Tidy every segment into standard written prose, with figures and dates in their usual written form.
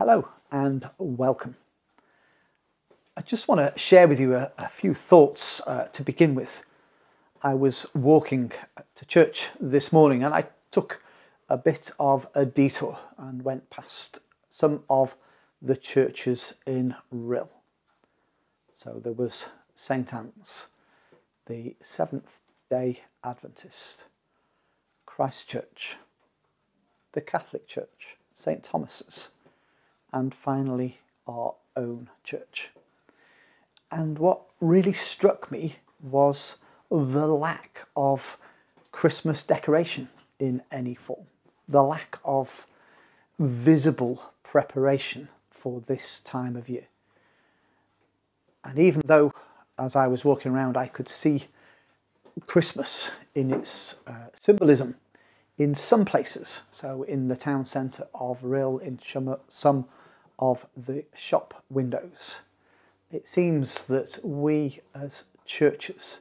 Hello and welcome. I just want to share with you a few thoughts to begin with. I was walking to church this morning and I took a bit of a detour and went past some of the churches in Rhyl. So there was St Anne's, the Seventh-day Adventist, Christ Church, the Catholic Church, St Thomas's, and finally our own church. And what really struck me was the lack of Christmas decoration in any form, the lack of visible preparation for this time of year. And even though, as I was walking around, I could see Christmas in its symbolism in some places, so in the town centre of Rhyl, in some of the shop windows, it seems that we as churches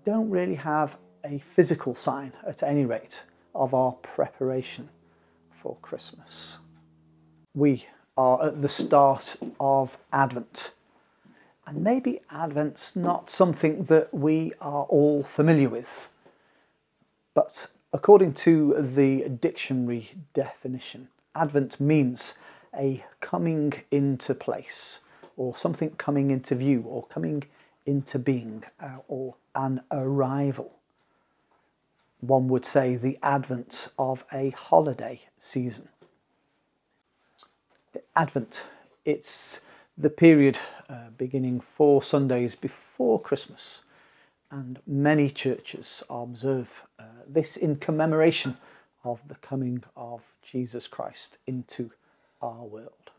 don't really have a physical sign, at any rate, of our preparation for Christmas. We are at the start of Advent, and maybe Advent's not something that we are all familiar with, but according to the dictionary definition, Advent means a coming into place, or something coming into view, or coming into being, or an arrival. One would say the advent of a holiday season. Advent, it's the period beginning 4 Sundays before Christmas, and many churches observe this in commemoration of the coming of Jesus Christ into our world.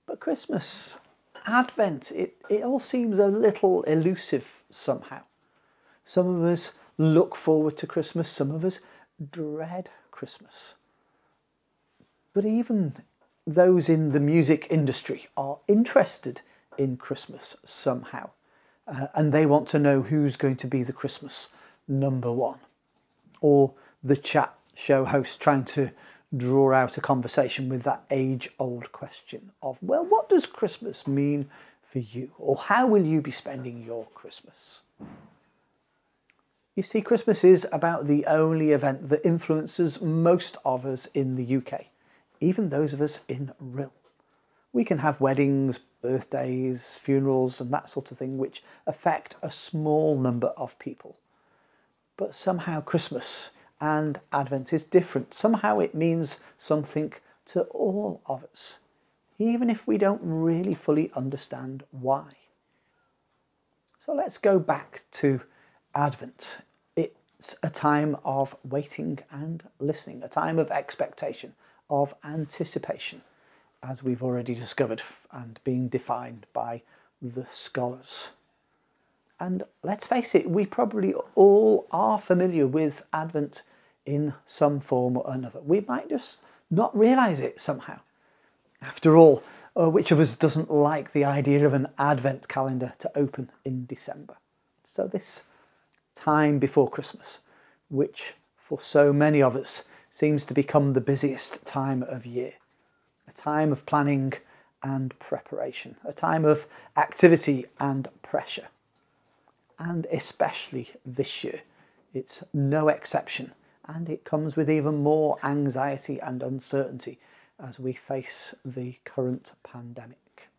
But Christmas, Advent, it all seems a little elusive somehow. Some of us look forward to Christmas, some of us dread Christmas. But even those in the music industry are interested in Christmas somehow. And they want to know who's going to be the Christmas #1. Or the chat show host trying to draw out a conversation with that age-old question of, well, what does Christmas mean for you? Or how will you be spending your Christmas? You see, Christmas is about the only event that influences most of us in the UK, even those of us in Rhyl. We can have weddings, birthdays, funerals and that sort of thing which affect a small number of people. But somehow Christmas and Advent is different. Somehow it means something to all of us, even if we don't really fully understand why. So let's go back to Advent. It's a time of waiting and listening, a time of expectation, of anticipation, as we've already discovered and being defined by the scholars. And let's face it, we probably all are familiar with Advent in some form or another. We might just not realise it somehow. After all, which of us doesn't like the idea of an Advent calendar to open in December? So this time before Christmas, which for so many of us seems to become the busiest time of year, a time of planning and preparation, a time of activity and pressure. And especially this year, it's no exception, and it comes with even more anxiety and uncertainty as we face the current pandemic.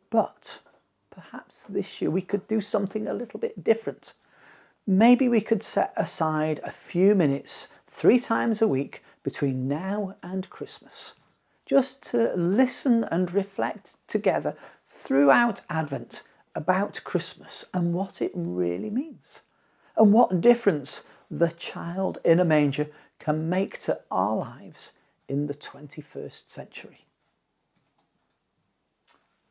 But perhaps this year we could do something a little bit different. Maybe we could set aside a few minutes 3 times a week between now and Christmas, just to listen and reflect together throughout Advent about Christmas and what it really means, and what difference the child in a manger can make to our lives in the 21st century.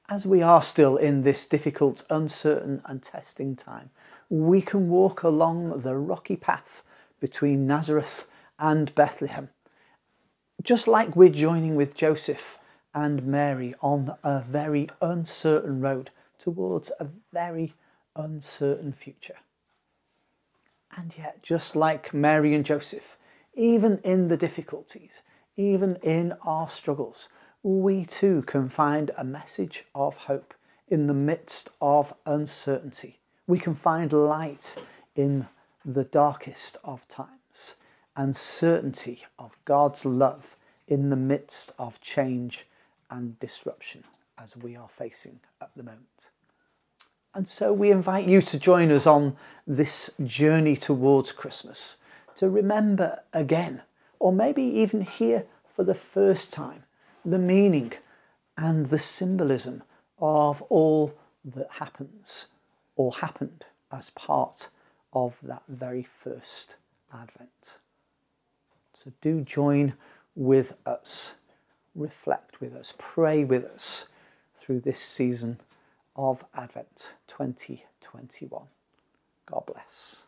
As we are still in this difficult, uncertain and testing time, we can walk along the rocky path between Nazareth and Bethlehem, just like we're joining with Joseph and Mary on a very uncertain road towards a very uncertain future. And yet, just like Mary and Joseph, even in the difficulties, even in our struggles, we too can find a message of hope in the midst of uncertainty. We can find light in the darkest of times and certainty of God's love in the midst of change and disruption as we are facing at the moment. And so we invite you to join us on this journey towards Christmas, to remember again, or maybe even hear for the first time, the meaning and the symbolism of all that happens or happened as part of that very first Advent. So do join with us, reflect with us, pray with us through this season of Advent 2021. God bless.